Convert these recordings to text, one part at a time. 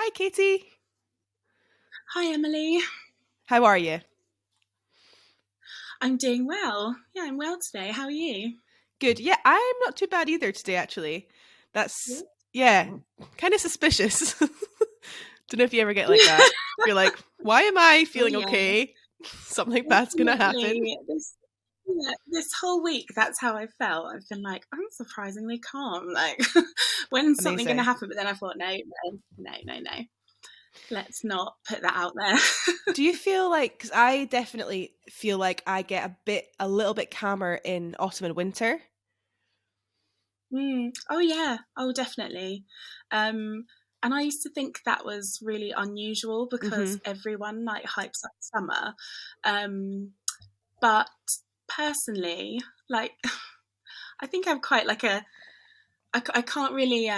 Hi, Katie. Hi, Emily. How are you? I'm doing well. Yeah, I'm well today. How are you? Good. Yeah, I'm not too bad either today, actually. That's, Good. yeah, kind of suspicious. Don't know if you ever get like that. You're like, why am I Oh, feeling yeah, okay? Something bad's gonna happen. definitely. This whole week, that's how I felt. I've been like, I'm surprisingly calm. Like, when's something going to Amazing. happen? But then I thought, no. Let's not put that out there. Do you feel like, because I definitely feel like I get a little bit calmer in autumn and winter. Oh yeah. Oh, definitely. Um, and I used to think that was really unusual Mm-hmm. because everyone like hypes up summer. Um, but personally, like I think I'm quite like I can't really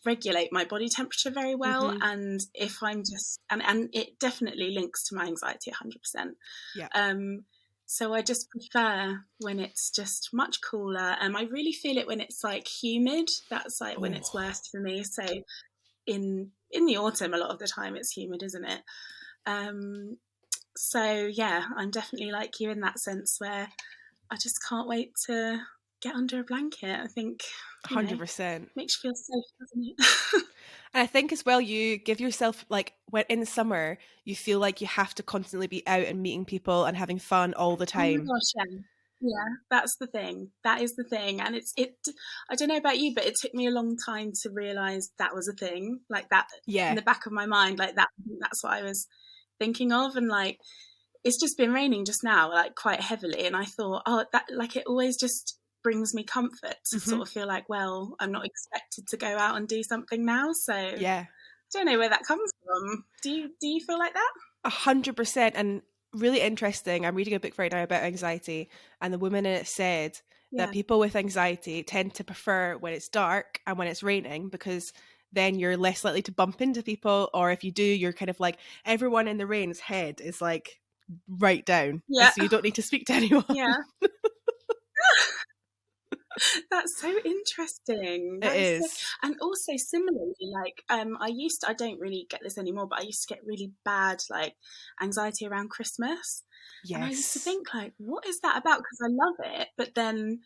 regulate my body temperature very well, Mm-hmm. and if I'm just and it definitely links to my anxiety 100%. Yeah. Um, so I just prefer when it's just much cooler. I really feel it when it's like humid. That's like when it's Oh, worst for me. So in the autumn, a lot of the time it's humid, isn't it? Um, so yeah, I'm definitely like you in that sense where I just can't wait to get under a blanket. I think, you know, 100%. makes you feel safe, doesn't it? And I think as well, you give yourself like when in summer, you feel like you have to constantly be out and meeting people and having fun all the Oh my time. gosh, yeah. Yeah, that's the thing. That is the thing. And I don't know about you, but it took me a long time to realize that was a thing. Like that in Yeah. the back of my mind, like that's what I was thinking of. And like it's just been raining just now, like quite heavily. And I thought, oh, that like it always just brings me comfort to Hmm. sort of feel like, well, I'm not expected to go out and do something now. So I Yeah. don't know where that comes from. Do you feel like that? 100%. And really interesting. I'm reading a book right now about anxiety, and the woman in it said that Yeah. people with anxiety tend to prefer when it's dark and when it's raining because then you're less likely to bump into people. Or if you do, you're kind of like everyone in the rain's head is like right down. And Yeah. so you don't need to speak to anyone. Yeah. That's so interesting. It That is so, is. and also similarly, like I don't really get this anymore, but I used to get really bad like anxiety around Christmas, and I used to Yes. think like, what is that about? Because I love it, but then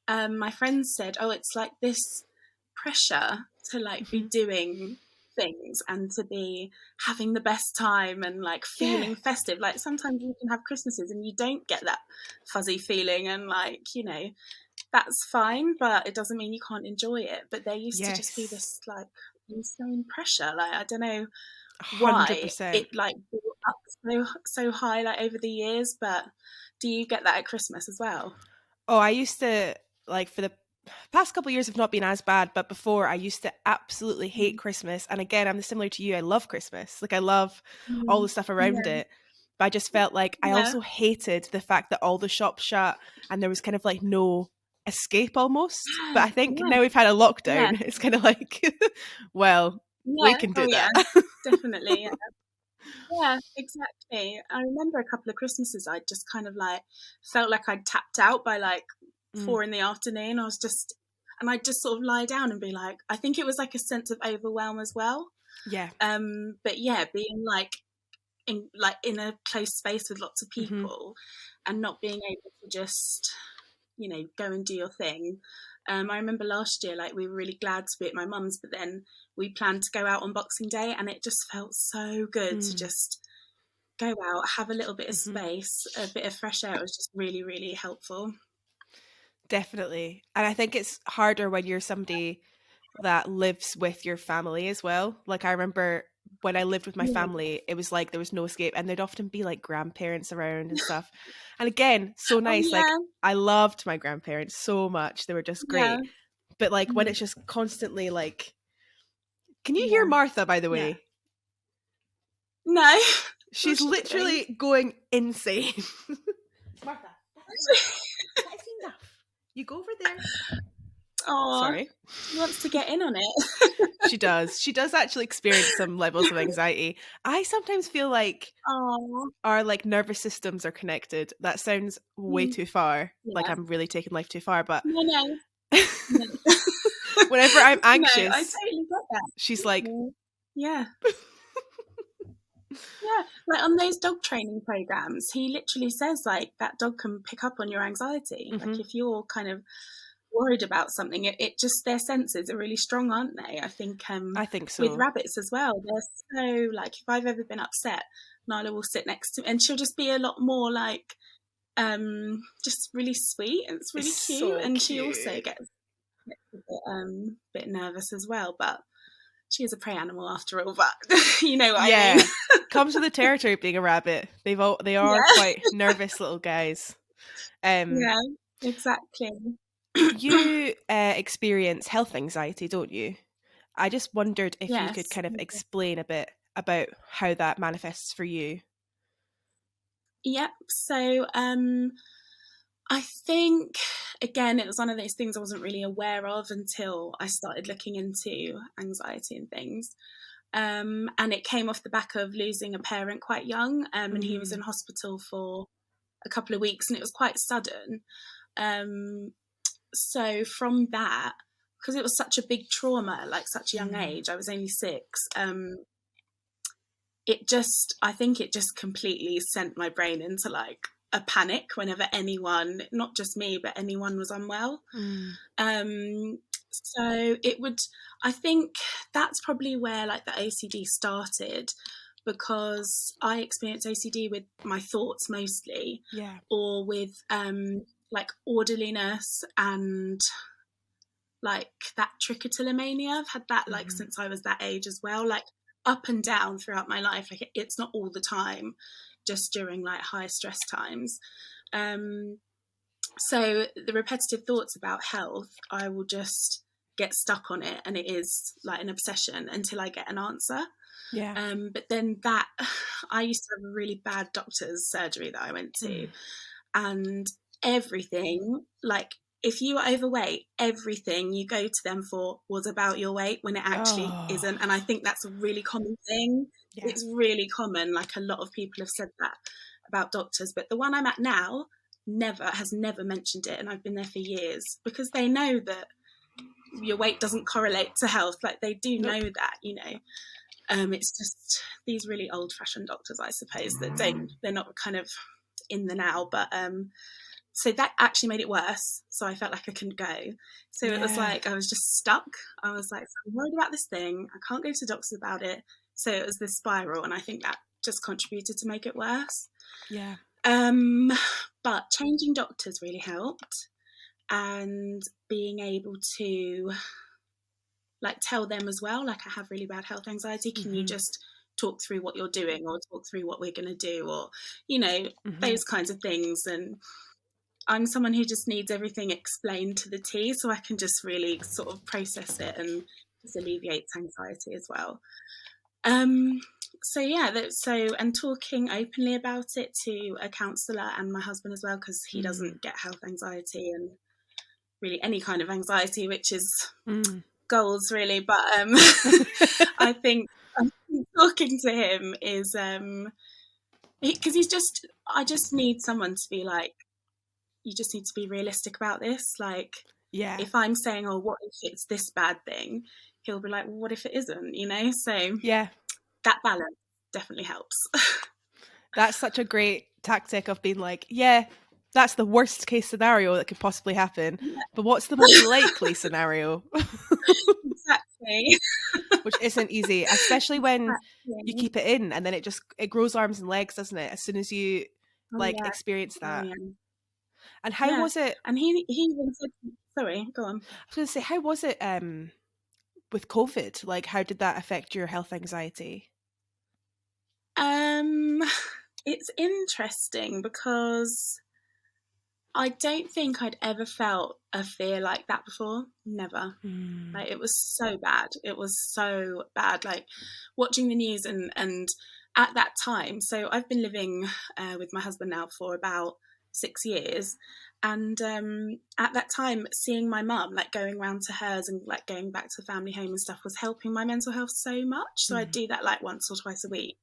my friends said, oh, it's like this pressure to like be Hmm. doing things and to be having the best time and like Yeah. feeling festive. Like sometimes you can have Christmases and you don't get that fuzzy feeling, and like, that's fine, but it doesn't mean you can't enjoy it. But there used to just be Yes. this like insane pressure. Like I don't know why 100%. it like built up so high like over the years, but do you get that at Christmas as well? Oh, I used to like for the past couple of years have not been as bad, but before I used to absolutely hate Mm. Christmas. And again, I'm similar to you. I love Christmas. Like I love all Mm. the stuff around Yeah, it. But I just felt like I yeah, also hated the fact that all the shops shut and there was kind of like no escape almost. But I think yeah, now we've had a yeah, lockdown, it's kind of like, well, we yeah. can Oh do yeah, that. definitely. Yeah, yeah, exactly. I remember a couple of Christmases I just kind of like felt like I'd tapped out by like Mm, 4 in the afternoon. And I'd just sort of lie down and be like, I think it was like a sense of overwhelm as well. yeah. But yeah, being like in a close space with lots of Hmm. people and not being able to just go and do your thing. I remember last year, like we were really glad to be at my mum's, but then we planned to go out on Boxing Day, and it just felt so good to Mm, just go out, have a little bit of hmm. space, a bit of fresh air. It was just really, really helpful. Definitely. And I think it's harder when you're somebody that lives with your family as well. Like I remember when I lived with my Yeah. family, it was like there was no escape and there'd often be like grandparents around and stuff. And again, so Oh nice. Like yeah, I loved my grandparents so much. They were just yeah, great. But like when mhm, it's just constantly like, can you hear yeah, Martha, by the yeah. way? No, She's what's she doing? literally going insane. Martha, that is enough. You go over there. Oh, Sorry. she wants to get in on it. She does. She does actually experience some levels of anxiety. I sometimes feel like Oh, our like nervous systems are connected. That sounds way mm, too far. Like yeah. I'm really taking life too far, but No, no, no. whenever I'm No, I anxious, totally get that. she's like, Yeah. Yeah. Yeah, like on those dog training programs, he literally says like that dog can pick up on your anxiety. Like Hmm. if you're kind of worried about something, it just their senses are really strong, aren't they? I think I think with so. rabbits as well, they're so like if I've ever been upset, Nyla will sit next to me and she'll just be a lot more like just really sweet and it's It's really cute. so And she also cute. gets a bit nervous as well, but she is a prey animal after all. But you know what I mean? Yeah. Comes with the territory of being a rabbit. They are Yeah, quite nervous little guys. Um yeah, exactly. you experience health anxiety, don't you? I just wondered if you could Yes. kind of explain a bit about how that manifests for you. Yep. So I think again it was one of those things I wasn't really aware of until I started looking into anxiety and things. And it came off the back of losing a parent quite young, and he was Mm. in hospital for a couple of weeks, and it was quite sudden. Um, so from that, because it was such a big trauma, like such a young Mm. age, I was only 6. I think it just completely sent my brain into like a panic whenever anyone, not just me, but anyone was unwell. Mm. Um, so it would, I think that's probably where like the OCD started because I experienced OCD with my thoughts mostly, Yeah. or with like orderliness and like that trichotillomania. I've had that like Hmm. since I was that age as well, like up and down throughout my life. Like it's not all the time, just during like high stress times. Um, so the repetitive thoughts about health, I will just get stuck on it, and it is like an obsession until I get an answer. Yeah. But then that, I used to have a really bad doctor's surgery that I went to, Mm. and everything, like if you were overweight, everything you go to them for was about your weight when it actually Oh. isn't. And I think that's a really common thing. Yeah. It's really common. Like a lot of people have said that about doctors, but the one I'm at now never mentioned it, and I've been there for years because they know that your weight doesn't correlate to health. Like they do know Nope. that, you know. It's just these really old-fashioned doctors, I suppose, that don't. They're not kind of in the now, but so that actually made it worse. So I felt like I couldn't go. So it was Yeah. like I was just stuck. I was like, so I'm worried about this thing. I can't go to doctors about it. So it was this spiral, and I think that just contributed to make it worse. Yeah. Um, but changing doctors really helped, and being able to like tell them as well, like I have really bad health anxiety. Can you Hmm. just talk through what you're doing, or talk through what we're going to do, or you know, Hmm. those kinds of things. And I'm someone who just needs everything explained to the T, so I can just really sort of process it and just alleviates anxiety as well. Um, so yeah, and talking openly about it to a counsellor and my husband as well, because he Mm. doesn't get health anxiety and really any kind of anxiety, which is Mm. goals really. But I think talking to him is because he's just I just need someone to be like, you just need to be realistic about this. Like Yeah. if I'm saying, oh, what if it's this bad thing, he'll be like, well, what if it isn't, you know? So Yeah. that balance definitely helps. That's such a great tactic of being like, yeah, that's the worst case scenario that could possibly happen. Yeah, But what's the most likely scenario? exactly. Which isn't easy, especially when you Exactly. keep it in and then it grows arms and legs, doesn't it? As soon as you Oh like yeah. experience Oh that. yeah. And how Yeah. was it? And he even said, sorry, go on. I was going to say, how was it with COVID? Like, how did that affect your health anxiety? Um, it's interesting because I don't think I'd ever felt a fear like that before. Never. Mm. Like it was so bad. It was so bad. Like watching the news and at that time. So I've been living with my husband now for about 6 years, and at that time, seeing my mum like going round to hers and like going back to the family home and stuff was helping my mental health so much. So I'd Mm. do that like once or twice a week,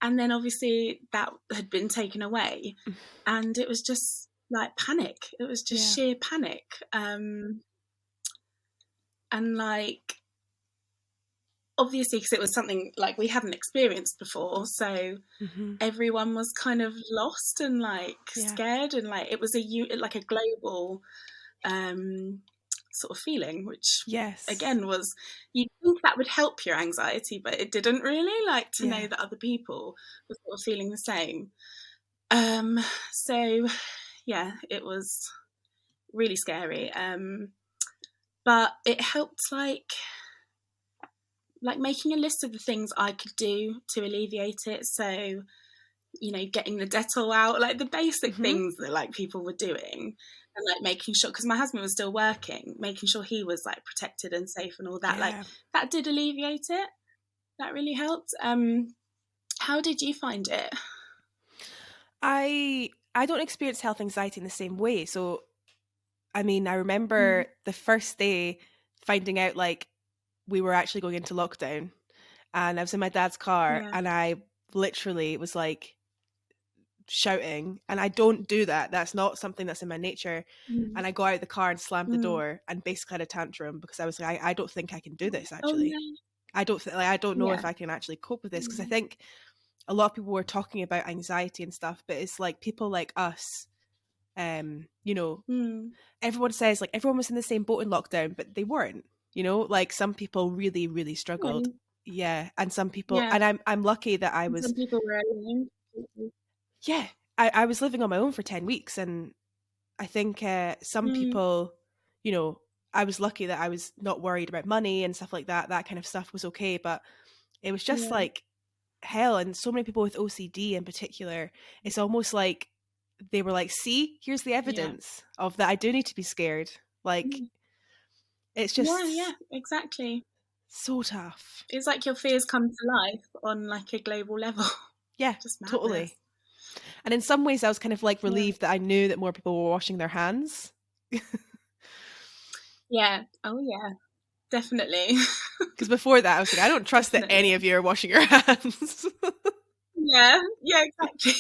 and then obviously that had been taken away, and it was just like panic. It was just Yeah. sheer panic, and like obviously because it was something like we hadn't experienced before, so Mm-hmm. everyone was kind of lost and like Yeah. scared, and like it was like a global sort of feeling, which Yes. again was, you'd think that would help your anxiety, but it didn't really, like to know Yeah. that other people were sort of feeling the same. Um, so yeah, it was really scary. But it helped like making a list of the things I could do to alleviate it. So, you know, getting the Dettol out, like the basic Mm-hmm. things that like people were doing, and like making sure, because my husband was still working, making sure he was like protected and safe and all that. Like Yeah. that did alleviate it. That really helped. How did you find it? I don't experience health anxiety in the same way. So I mean, I Mm, remember the first day finding out like we were actually going into lockdown, and I was in my dad's car yeah. and I literally was like shouting, and I don't do that. That's not something that's in my nature. Mm, And I got out the car and slammed the mm. door and basically had a tantrum because I was like, I don't think I can do this Oh actually. no. I don't know Yeah. if I can actually cope with this, because I Mm, think a lot of people were talking about anxiety and stuff, but it's like people like us, you know, mm. everyone says like everyone was in the same boat in lockdown, but they weren't. You know, like some people really, really struggled. Really? Yeah, and some people, Yeah. and I'm lucky that I And was. some people were alone. Yeah, I was living on my own for 10 weeks, and I think some Mm, people, you know, I was lucky that I was not worried about money and stuff like that. That kind of stuff was okay, but it was just yeah. like hell. And so many people with OCD in particular, it's almost like they were like, "See, here's the Yeah. evidence of that. I do need to be scared." Like Mm. it's Yeah, yeah, just exactly. so tough. It's like your fears come to life on like a global level. Yeah, Just madness. totally. And in some ways, I was kind of like Yeah. relieved that I knew that more people were washing their hands. Yeah. Oh yeah. Definitely. Because before that, I was like, I don't trust that Definitely. any of you are washing your hands. Yeah. Yeah, exactly.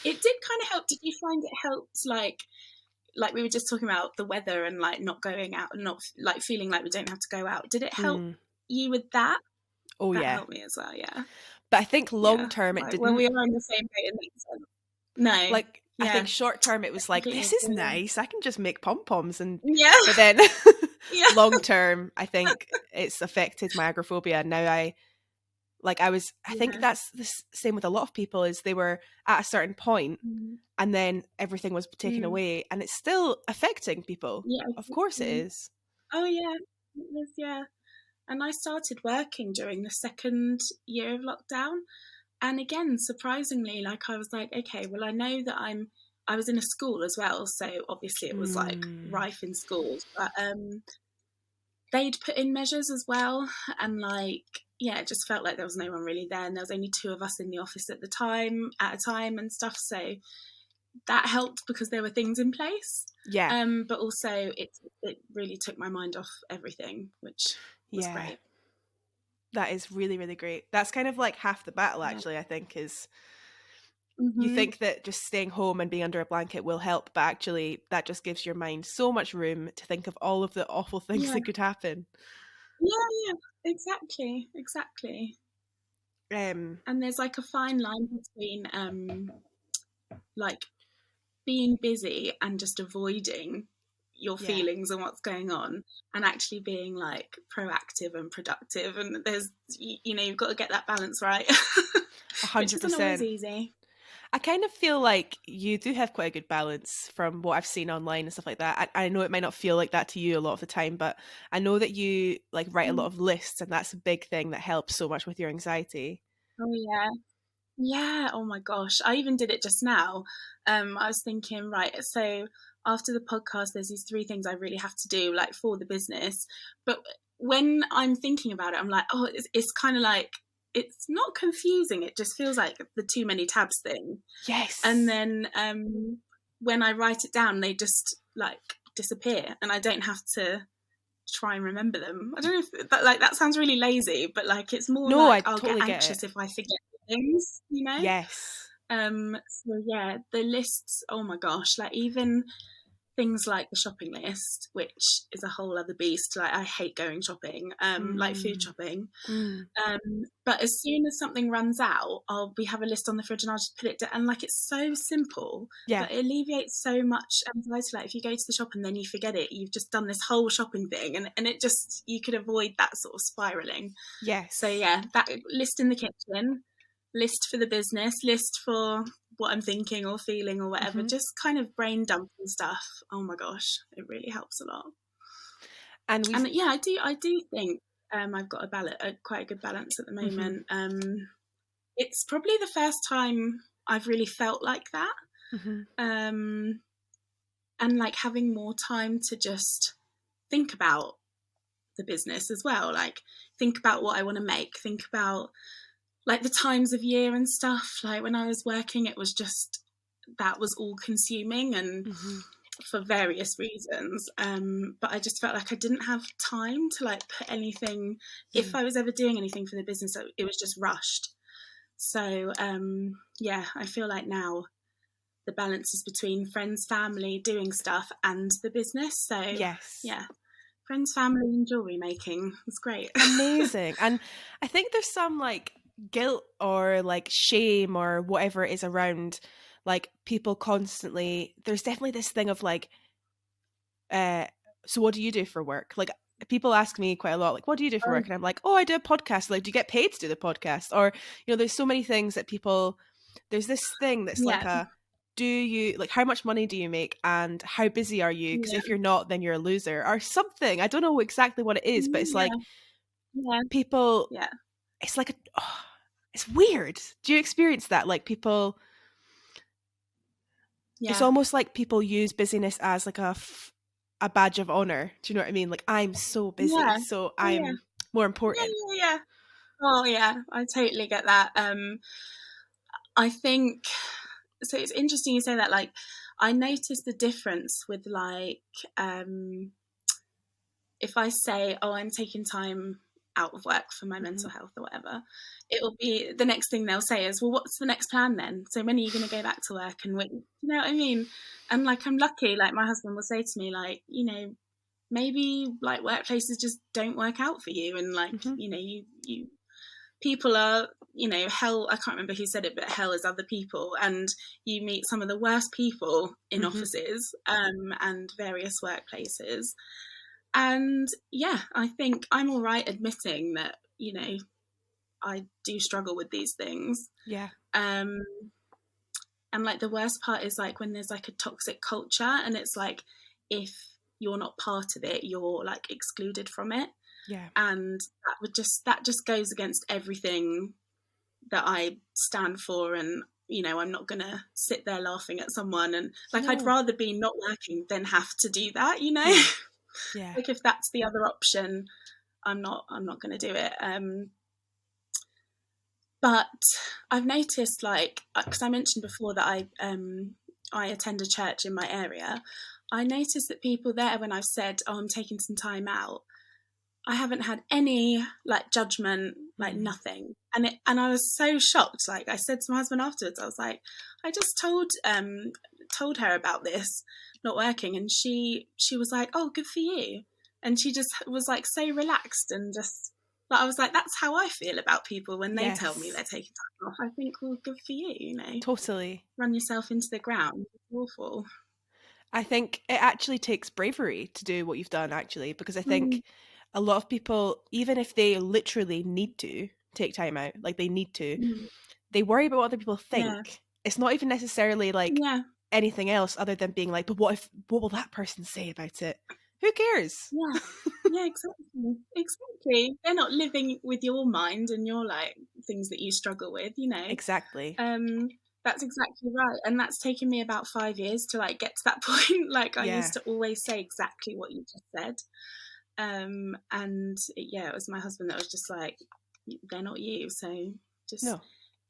It did kind of help. Did you find it helped like we were just talking about the weather and like not going out and not like feeling like we don't have to go out. Did it help Mm. you with that? Oh, That yeah. helped me as well, yeah. But I think long Yeah. term, it Right. Well, didn't. we are in the same boat in that sense. No. Like, I think Yeah. short term, it I was like, completely this is agree. nice. I can just make pom poms. And, Yeah. but then Yeah. long term, I think it's affected my agoraphobia. And now I think Yeah. that's the same with a lot of people, is they were at a certain point Mm. and then everything was taken Mm. away and it's still affecting people. Yeah, Of course it exactly. is. Oh yeah. It was, yeah. And I started working during the second year of lockdown. And again, surprisingly, like I was like, okay, well, I know that I was in a school as well. So obviously it was like Mm. rife in schools, but they'd put in measures as well. And like, yeah, it just felt like there was no one really there. And there was only two of us in the office at a time and stuff. So that helped because there were things in place. Yeah. But also it really took my mind off everything, which was Yeah. great. That is really, really great. That's kind of like half the battle, Yeah. actually, I think, is you Mm-hmm. think that just staying home and being under a blanket will help, but actually that just gives your mind so much room to think of all of the awful things Yeah. that could happen. Yeah, yeah, exactly, exactly. Um, And there's like a fine line between like being busy and just avoiding your yeah, feelings and what's going on, and actually being like proactive and productive, and there's you know, you've got to get that balance right. Which isn't always 100%. easy. I kind of feel like you do have quite a good balance from what I've seen online and stuff like that. I know it might not feel like that to you a lot of the time, but I know that you like write a lot Mm. of lists, and that's a big thing that helps so much with your anxiety. Oh yeah. Yeah, oh my gosh. I even did it just now. I was thinking, right, so after the podcast, there's these three things I really have to do, like for the business. But when I'm thinking about it, I'm like, oh, it's kind of like, it's not confusing. It just feels like the too many tabs thing. And Yes. then when I write it down, they just like disappear and I don't have to try and remember them. I don't know if that, like, that sounds really lazy, but like it's more No, I like I'll get totally get it. anxious if I forget things, you know? Yes. So yeah, the lists, oh my gosh, like even things like the shopping list, which is a whole other beast. Like, I hate going shopping, like food Mm. shopping. Mm. But as soon as something runs out, we have a list on the fridge and I'll just put it down. And like, it's so simple, Yeah. but it alleviates so much anxiety. Like, if you go to the shop and then you forget it, you've just done this whole shopping thing, and it just, you could avoid that sort of spiraling. So Yes. yeah, that list in the kitchen, list for the business, list for what I'm thinking or feeling or whatever, Hmm. just kind of brain dumping stuff. Oh my gosh, it really helps a lot. And we've. And yeah, I do think I've got quite a good balance at the Hmm. moment. It's probably the first time I've really felt like that, Hmm. um, and like having more time to just think about the business as well. Like, think about what I want to make. Think about like the times of year and stuff. Like, when I was working, it was just, that was all consuming, and Hmm. for various reasons. But I just felt like I didn't have time to like put anything, if Mm. I was ever doing anything for the business, it was just rushed. So yeah, I feel like now the balance is between friends, family, doing stuff, and the business. So Yes. yeah, friends, family, and jewellery making. It's great. Amazing. And I think there's some like guilt or like shame or whatever it is around like people constantly. There's definitely this thing of like, uh, so what do you do for work? Like people ask me quite a lot, like, what do you do for Oh, work? And I'm like, oh, I do a podcast. Like, do you get paid to do the podcast? Or, there's so many things that people, there's this thing that's like yeah, a, do you, like, how much money do you make and how busy are you? Because if yeah, you're not, then you're a loser or something. I don't know exactly what it is, but it's yeah, like yeah, people, yeah, it's like, it's weird. Do you experience that? Like people, it's yeah, almost like people use busyness as like a badge of honor. Do you know what I mean? Like I'm so busy, yeah, so oh, yeah, I'm more yeah, important. yeah, yeah. Oh yeah, I totally get that. I think so. It's interesting you say that. Like, I noticed the difference with like, if I say, "Oh, I'm taking time out of work for my Hmm. mental health or whatever," it will be the next thing they'll say is, "Well, what's the next plan then? So when are you going to go back to work?" And you know what I mean? And like, I'm lucky. Like, my husband will say to me, like, maybe like workplaces just don't work out for you, and like, Hmm. you people are, hell, I can't remember who said it, but hell is other people, and you meet some of the worst people in Hmm. offices, and various workplaces. And yeah, I think I'm all right admitting that, I do struggle with these things. Yeah, um and like, the worst part is like when there's like a toxic culture, and it's like, if you're not part of it, you're like excluded from it. yeah. And that just goes against everything that I stand for. And I'm not gonna sit there laughing at someone, and like, I'd No. rather be not working than have to do that. Yeah, yeah. Like, if that's the other option, I'm not gonna do it. But I've noticed, like, because I mentioned before that I attend a church in my area. I noticed that people there, when I've said, "Oh, I'm taking some time out," I haven't had any like judgment, like Mm. nothing. And I was so shocked. Like, I said to my husband afterwards, I was like, I just told her about this not working, and she was like, "Oh, good for you." And she just was like so relaxed, and just like, I was like, that's how I feel about people when they tell me Yes, they're taking time off. I think, well, good for you, totally. run yourself into the ground. It's awful. I think it actually takes bravery to do what you've done, actually, because I Mm, think a lot of people, even if they literally need to take time out, like they need to, mm, they worry about what other people yeah, think. It's not even necessarily like yeah. anything else other than being like, but what will that person say about it? Who cares? Yeah, yeah, exactly, exactly. They're not living with your mind and your like things that you struggle with, Exactly. Um, that's exactly right, and that's taken me about 5 years to like get to that point. Like, I Yeah. used to always say exactly what you just said, and yeah, it was my husband that was just like, "They're not you, so just No,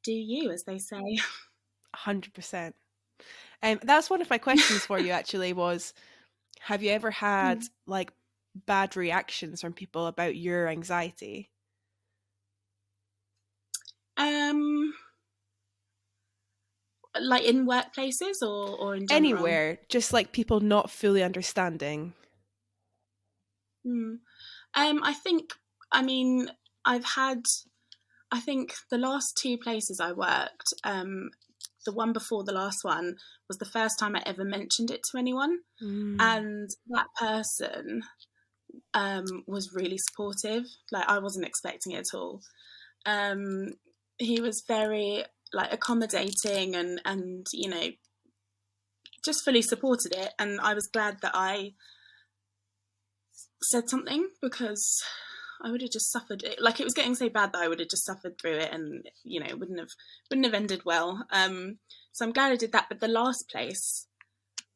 do you," as they say. 100%. That's one of my questions for you actually was, have you ever had Mm. like bad reactions from people about your anxiety? Um, Like in workplaces or in general? Anywhere, just like people not fully understanding. Hmm. I think, I mean, I've had, I think the last two places I worked, the one before the last one was the first time I ever mentioned it to anyone. Mm, And that person was really supportive. Like, I wasn't expecting it at all. Um, he was very like accommodating and just fully supported it. And I was glad that I said something because I would have just suffered it. Like, it was getting so bad that I would have just suffered through it, and it wouldn't have ended well. So I'm glad I did that. But the last place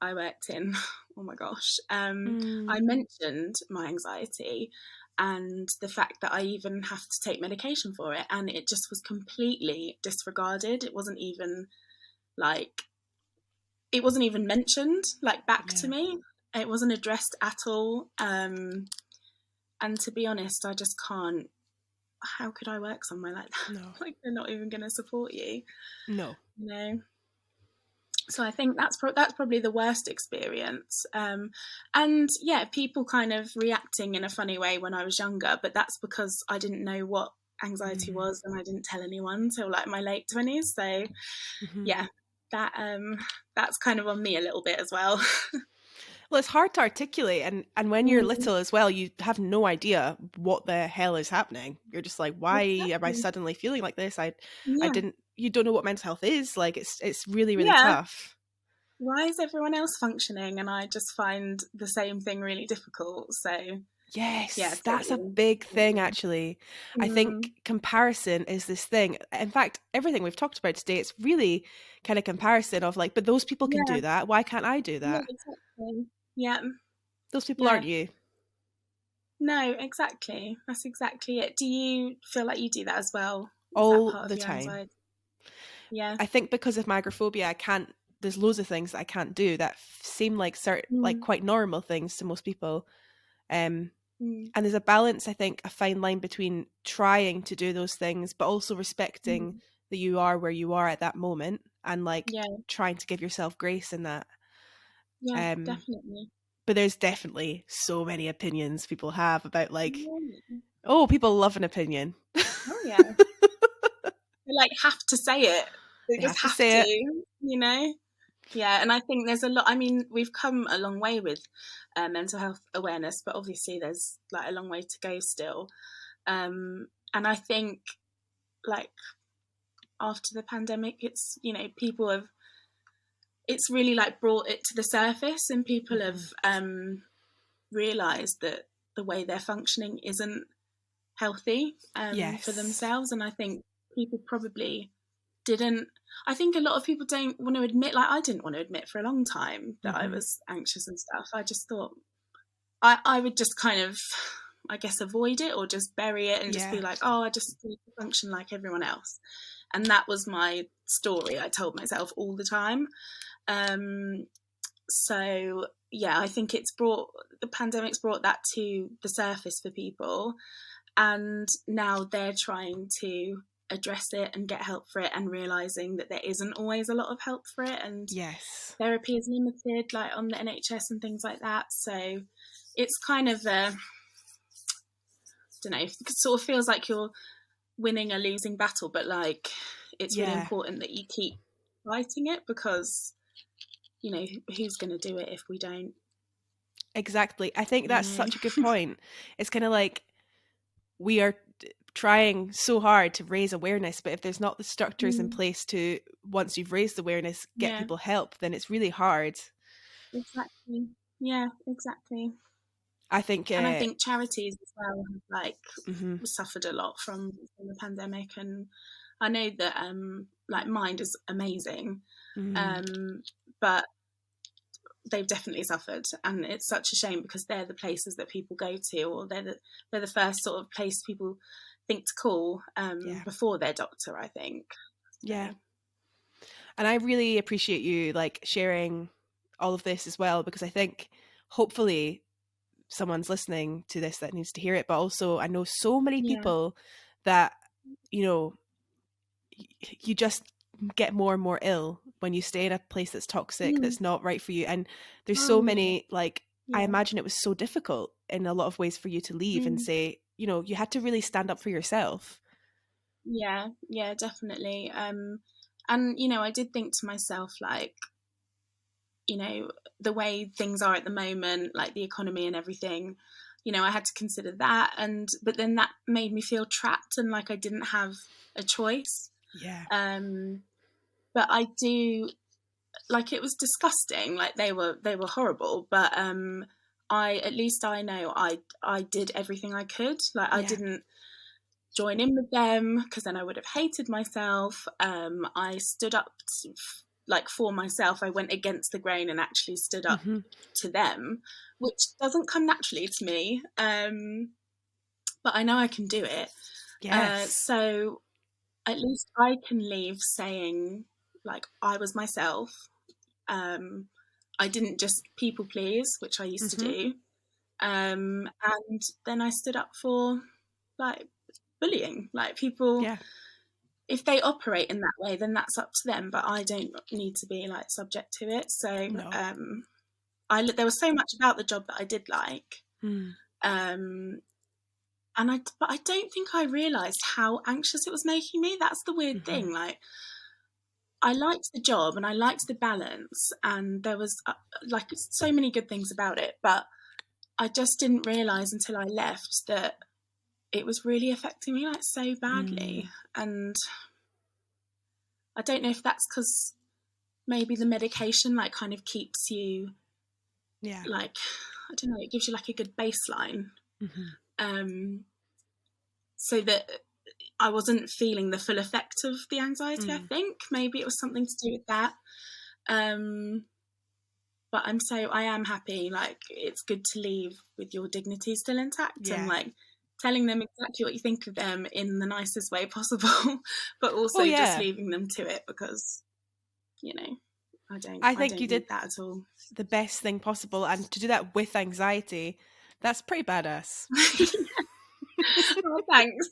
I worked in, oh my gosh, I mm, mentioned my anxiety and the fact that I even have to take medication for it, and it just was completely disregarded. Like it wasn't even mentioned like back to yeah, me. It wasn't addressed at all. And to be honest, I just can't. How could I work somewhere like that? no, Like, they're not even going to support you, no. you know. So I think that's probably the worst experience. And yeah, people kind of reacting in a funny way when I was younger, but that's because I didn't know what anxiety Mm, was, and I didn't tell anyone till like my late 20s. So hmm. yeah, that that's kind of on me a little bit as well. Well, it's hard to articulate, and when you're Mm, little as well, you have no idea what the hell is happening. You're just like, why am I exactly. suddenly feeling like this? I Yeah. didn't. You don't know what mental health is. Like, it's really, really Yeah. tough. Why is everyone else functioning and I just find the same thing really difficult? So yeah, Yes, that's a totally. big thing, actually. I think Mm, comparison is this thing. In fact, everything we've talked about today, it's really kind of comparison of like, but those people can yeah, do that. Why can't I do yeah, that? exactly. Yeah, Those people yeah. aren't you. No, exactly. That's exactly it. Do you feel like you do that as well? Is that All part of the your time. anxiety? Yeah. I think because of my agoraphobia, I can't. There's loads of things that I can't do that seem like like Mm, quite normal things to most people. Um, mm, and there's a balance, I think, a fine line between trying to do those things, but also respecting mm. that you are where you are at that moment, and like Yeah, trying to give yourself grace in that. yeah, Um, definitely. but there's definitely so many opinions people have about like, Yeah. oh, people love an opinion. Oh yeah. They like have to say it. They They just have to have say to, it. Yeah, and I think there's a lot. I mean, we've come a long way with mental health awareness, but obviously there's like a long way to go still. And I think like after the pandemic, people have it's really like brought it to the surface, and people have Hmm. realised that the way they're functioning isn't healthy for Yes. themselves. And I think people probably didn't. I think a lot of people don't want to admit. Like, I didn't want to admit for a long time that I Hmm. was anxious and stuff. I just thought I would just kind of, I guess, avoid it or just bury it and just be Yeah. like, oh, I just need to function like everyone else. And that was my story. I told myself all the time. Um, so yeah, I think the pandemic's brought that to the surface for people, and now they're trying to address it and get help for it, and realizing that there isn't always a lot of help for it, and Yes. therapy is limited, like on the NHS and things like that. So it's kind of a, I don't know, it sort of feels like you're winning a losing battle, but like it's really Yeah. important that you keep fighting it, because who's going to do it if we don't? Exactly. I think You that's know, such a good point. It's kind of like we are trying so hard to raise awareness, but if there's not the structures in mm, place to, once you've raised awareness, get yeah, people help, then it's really hard. exactly. Yeah, exactly. I think, And I think charities as well have like mhm, suffered a lot from the pandemic, and I know that like Mind is amazing, mhm, um, but they've definitely suffered, and it's such a shame because they're the places that people go to, or they're the first sort of place people think to call yeah, before their doctor, I think. yeah. So And I really appreciate you like sharing all of this as well, because I think hopefully someone's listening to this that needs to hear it, but also I know so many yeah, people that, you know, you just get more and more ill when you stay in a place that's toxic, Mm. that's not right for you. And there's Oh, so yeah. many, like, I Yeah. imagine it was so difficult in a lot of ways for you to leave and Mm. say, you know, you had to really stand up for yourself. Yeah. Yeah, definitely. And, I did think to myself, like, the way things are at the moment, like the economy and everything, I had to consider that. But then that made me feel trapped and like I didn't have a choice. Yeah. Um, but I do, like, it was disgusting. Like they were horrible, but at least I know I did everything I could. Like I Yeah. didn't join in with them because then I would have hated myself. I stood up like for myself. I went against the grain and actually stood up Hmm. to them, which doesn't come naturally to me. But I know I can do it. Yes. So at least I can leave saying like I was myself. Um, I didn't just people please, which I used to Hmm. do. And then I stood up for like bullying. Like people, Yeah. if they operate in that way, then that's up to them. But I don't need to be like subject to it. So No. there was so much about the job that I did like, Mm. um, but I don't think I realised how anxious it was making me. That's the weird Hmm. thing. Like I liked the job and I liked the balance, and there was like so many good things about it, but I just didn't realise until I left that it was really affecting me like so badly. Mm. And I don't know if that's because maybe the medication like kind of keeps you Yeah. like, I don't know, it gives you like a good baseline, Hmm. um, so that I wasn't feeling the full effect of the anxiety. I Mm. think maybe it was something to do with that. Um, but I am happy. Like it's good to leave with your dignity still intact and Yeah. like telling them exactly what you think of them in the nicest way possible, but Oh, also just yeah. leaving them to it because you know I I think you don't did need that at all. the best thing possible. And to do that with anxiety, that's pretty badass. Oh, thanks.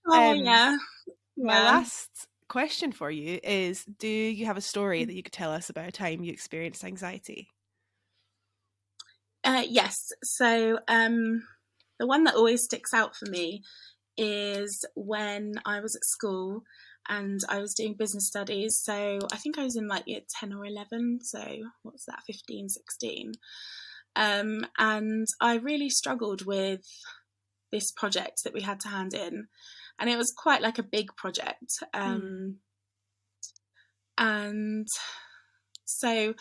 Oh um, yeah, my yeah. last question for you is, do you have a story that you could tell us about a time you experienced anxiety? Yes. So the one that always sticks out for me is when I was at school and I was doing business studies. So I think I was in like year 10 or 11. So what's that, 15, 16. And I really struggled with this project that we had to hand in. And it was quite like a big project. Mm. And so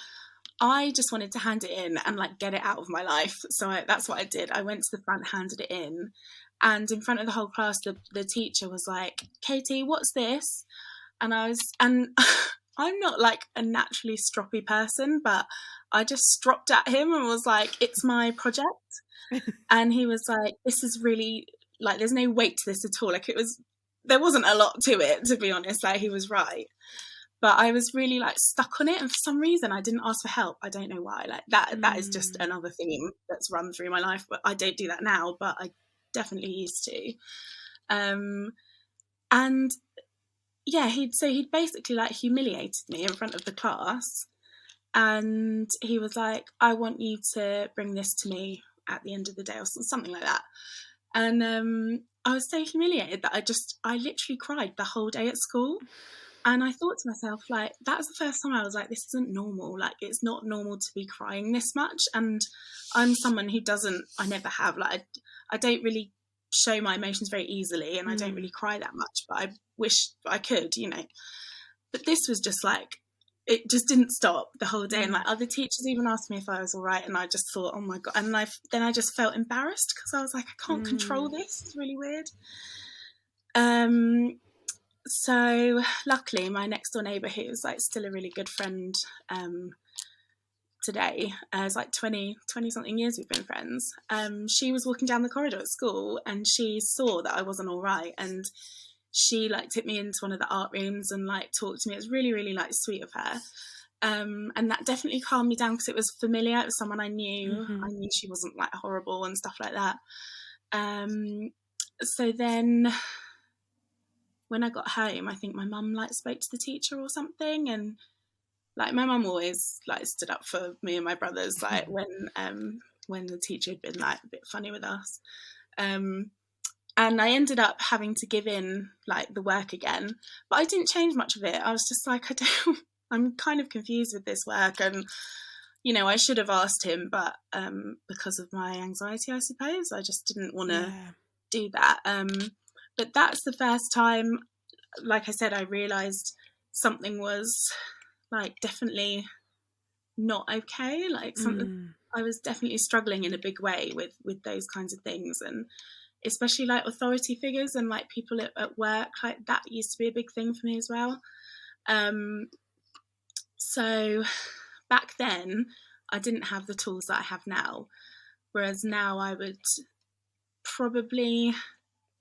I just wanted to hand it in and like get it out of my life. So that's what I did. I went to the front, handed it in front of the whole class, the teacher was like, "Katie, what's this?" And I'm not like a naturally stroppy person, but I just stropped at him and was like, "It's my project." And he was like, "This is really like, there's no weight to this at all." Like there wasn't a lot to it, to be honest. Like he was right, but I was really like stuck on it, and for some reason I didn't ask for help. I don't know why. Like that is just Mm. another theme that's run through my life, but I don't do that now, but I definitely used to. um and yeah, he'd basically like humiliated me in front of the class, and he was like, "I want you to bring this to me at the end of the day," or something like that. And I was so humiliated that I literally cried the whole day at school. And I thought to myself, like, that was the first time I was like, this isn't normal. Like, it's not normal to be crying this much. And I'm someone who I never have. Like, I don't really show my emotions very easily, and I don't Mm. really cry that much, but I wish I could. But this was just like, it just didn't stop the whole day. And Mm. like other teachers even asked me if I was all right. And I just thought, oh my God. And then I just felt embarrassed because I was like, I can't control Mm. this. It's really weird. Um, so luckily my next door neighbour, who's like still a really good friend today, it's like 20 something years we've been friends, she was walking down the corridor at school and she saw that I wasn't all right, and she like took me into one of the art rooms and like talked to me. It was really really like sweet of her. And that definitely calmed me down because it was familiar. It was someone I knew. Hmm. I knew she wasn't like horrible and stuff like that. So then when I got home, I think my mum like spoke to the teacher or something, and like my mum always like stood up for me and my brothers, like when the teacher had been like a bit funny with us. Um, and I ended up having to give in like the work again, but I didn't change much of it. I was just like, I don't, I'm kind of confused with this work, and I should have asked him, but because of my anxiety, I suppose I just didn't want to Yeah. do that. But that's the first time, like I said, I realised something was like definitely not okay. Like something, Mm. I was definitely struggling in a big way with those kinds of things, and especially like authority figures and like people at work. Like that used to be a big thing for me as well. So back then, I didn't have the tools that I have now. Whereas now, I would probably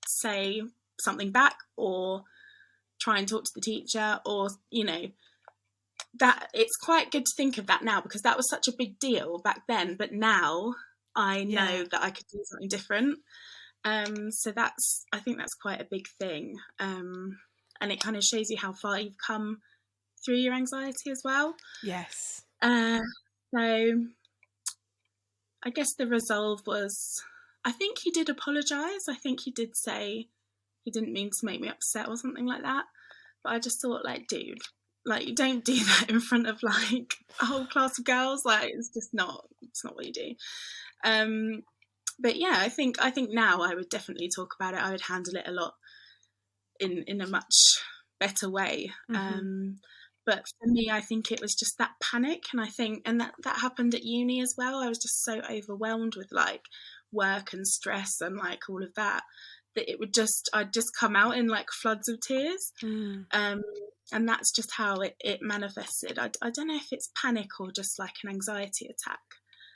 say something back or try and talk to the teacher, or that it's quite good to think of that now, because that was such a big deal back then, but now I Yeah. know that I could do something different. So I think that's quite a big thing, and it kind of shows you how far you've come through your anxiety as well. Yes. So I guess the resolve was, I think he did apologise. I think he did say he didn't mean to make me upset or something like that. But I just thought, like, dude, like, you don't do that in front of like a whole class of girls. Like, it's not what you do. But yeah, I think now I would definitely talk about it. I would handle it a lot in a much better way. Mm-hmm. But for me, I think it was just that panic, and that happened at uni as well. I was just so overwhelmed with like work and stress and like all of that, that I'd just come out in like floods of tears. Mm. And that's just how it manifested. I don't know if it's panic or just like an anxiety attack,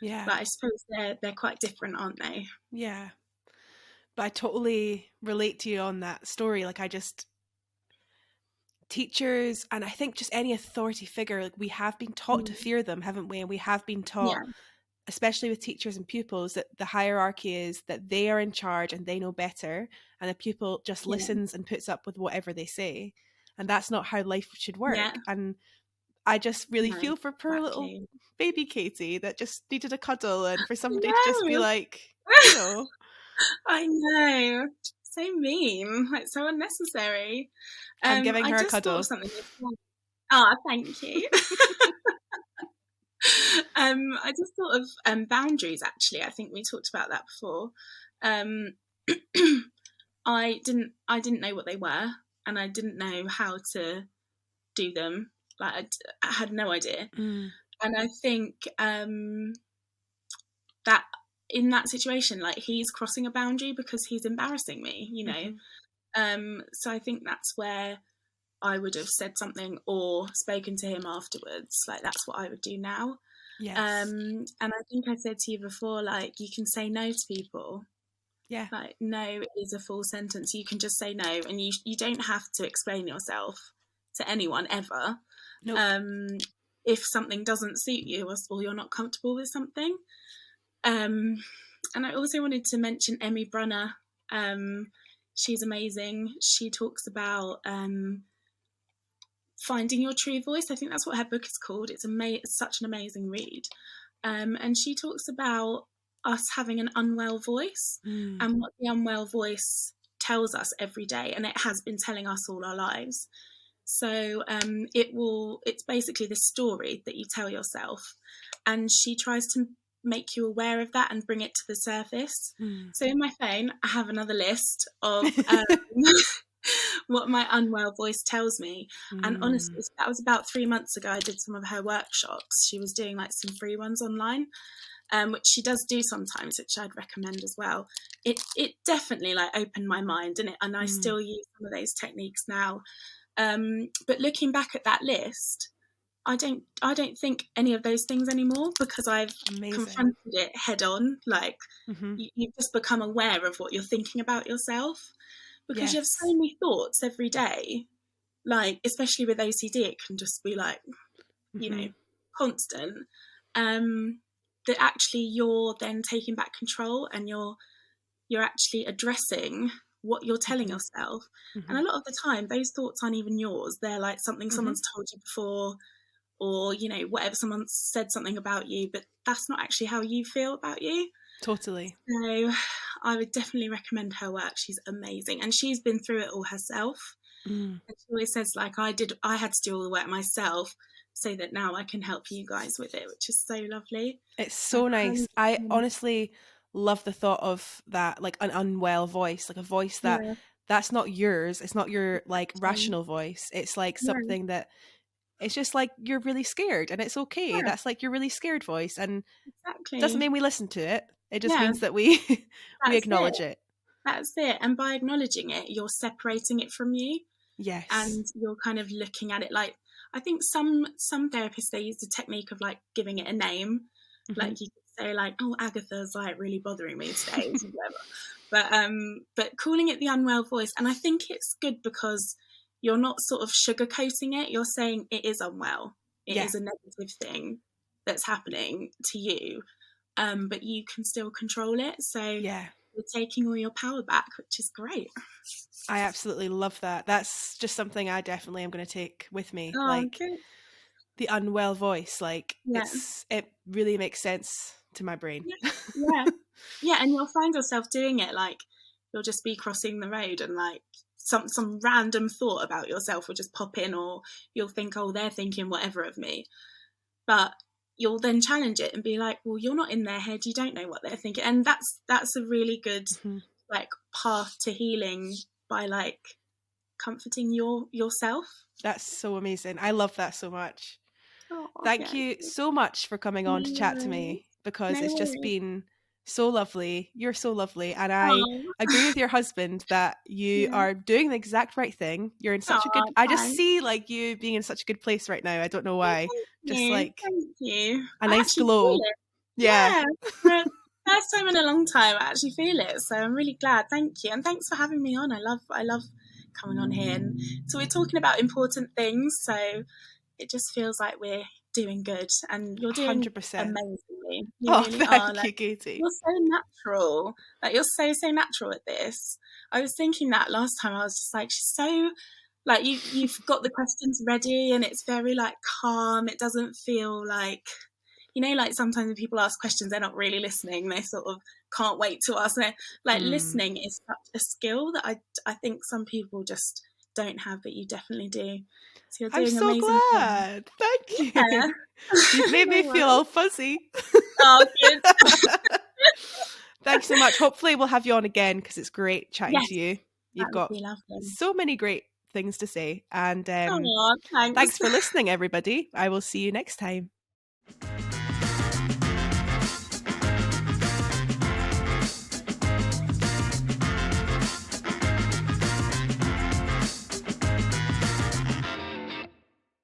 Yeah. but I suppose they're quite different, aren't they? Yeah. But I totally relate to you on that story. Like, I just, teachers, and I think just any authority figure, like, we have been taught to Mm. fear them, haven't we? And we have been taught, Yeah, especially with teachers and pupils, that the hierarchy is that they are in charge and they know better, and the pupil just yeah, listens and puts up with whatever they say. And that's not how life should yeah. work. And I just really No, feel for poor little exactly. baby Katie that just needed a cuddle, and for somebody to just be No, like, I know. So mean, like so unnecessary. I'm giving I her a just thought of cuddle. something. Ah, thank you. I just thought of boundaries. Actually, I think we talked about that before. Um, I didn't know what they were, and I didn't know how to do them. Like I had no idea, Mm, and I think that in that situation, like he's crossing a boundary because he's embarrassing me. hmm. So I think that's where I would have said something or spoken to him afterwards. Like that's what I would do now. Yes. And I think I said to you before, like you can say no to people. Yeah. Like no is a full sentence. You can just say no, and you don't have to explain yourself to anyone ever. Nope. Um, if something doesn't suit you, or you're not comfortable with something. Um, and I also wanted to mention Emmy Brunner. She's amazing. She talks about finding your true voice. I think that's what her book is called. It's such an amazing read. And she talks about us having an unwell voice, Mm, and what the unwell voice tells us every day, and it has been telling us all our lives. So it's basically the story that you tell yourself, and she tries to make you aware of that and bring it to the surface. mm. So in my phone, I have another list of what my unwell voice tells me. And Mm. honestly, that was about 3 months ago. I did some of her workshops. She was doing like some free ones online, which she does do sometimes, which I'd recommend as well. It definitely like opened my mind, and I Mm. still use some of those techniques now. But looking back at that list, I don't think any of those things anymore, because I've Amazing. confronted it head on. Like Hmm. you've just become aware of what you're thinking about yourself, because you have so Yes. many thoughts every day. Like especially with OCD, it can just be like Hmm. constant. Um, that actually you're then taking back control, and you're actually addressing. what you're telling Mm-hmm. yourself. And Mm-hmm. a lot of the time, those thoughts aren't even yours. They're like something Mm-hmm. someone's told you before, or, you know, whatever, someone said something about you, but that's not actually how you feel about you. Totally. So I would definitely recommend her work. She's amazing. And she's been through it all herself. Mm. And she always says, like, I had to do all the work myself so that now I can help you guys with it, which is so lovely. It's So I so nice. highly I recommend. honestly love the thought of that, like an unwell voice, like a voice that Yeah, that's not yours. It's not your like exactly. rational voice. It's like Yeah, something that it's just like you're really scared and it's okay. yeah, That's like your really scared voice and doesn't exactly. mean we listen to it. It just Yeah, means that we we that's it. acknowledge it. That's it. And by acknowledging it, you're separating it from you, Yes. and you're kind of looking at it like, I think some therapists, they use the technique of like giving it a name. Hmm. Like you could say like, oh, Agatha's like really bothering me today, or whatever. But calling it the unwell voice, and I think it's good because you're not sort of sugarcoating it. You're saying it is unwell. It Yeah. is a negative thing that's happening to you, but you can still control it. So Yeah. you're taking all your power back, which is great. I absolutely love that. That's just something I definitely am going to take with me. Oh, Like good. the unwell voice, like Yeah. it really makes sense to my brain. Yeah. Yeah. Yeah. And you'll find yourself doing it. Like you'll just be crossing the road and like some random thought about yourself will just pop in, or you'll think, oh, they're thinking whatever of me. But you'll then challenge it and be like, well, you're not in their head. You don't know what they're thinking. And that's a really good Mhm. like path to healing, by like comforting yourself. That's so amazing. I love that so much. Oh, Thank yeah. you so much for coming on to No chat to worries. me because No it's just worries. been so lovely. You're so lovely. And I Oh, agree with your husband that you yeah. are doing the exact right thing. You're in such a good, Oh, I just thanks. see like you being in such a good place right now. I don't know Oh, why. thank Just you. like Thank you. a I nice actually feel glow. it. Yeah. Yeah. For the first time in a long time, I actually feel it. So I'm really glad. Thank you. And thanks for having me on. I love coming on here. And so we're talking about important things. So it just feels like we're doing good. And you're doing 100%. amazingly. You Oh, really are. thank Like you, Katie. you're so natural. Like you're so natural at this. I was thinking that last time. I was just like, she's so like you've got the questions ready, and it's very like calm. It doesn't feel like, you know, like sometimes when people ask questions, they're not really listening. They sort of can't wait to ask. And like Mm. listening is such a skill that I think some people just don't have, but you definitely do. So you're I'm doing so amazing things. glad. Thank Yeah. you. You've made No me feel worries. all fuzzy. Oh, good. Thanks so much. Hopefully, we'll have you on again because it's great chatting Yes, to you. that You've would got be lovely. so many great things to say. And Oh, thanks. thanks for listening, everybody. I will see you next time.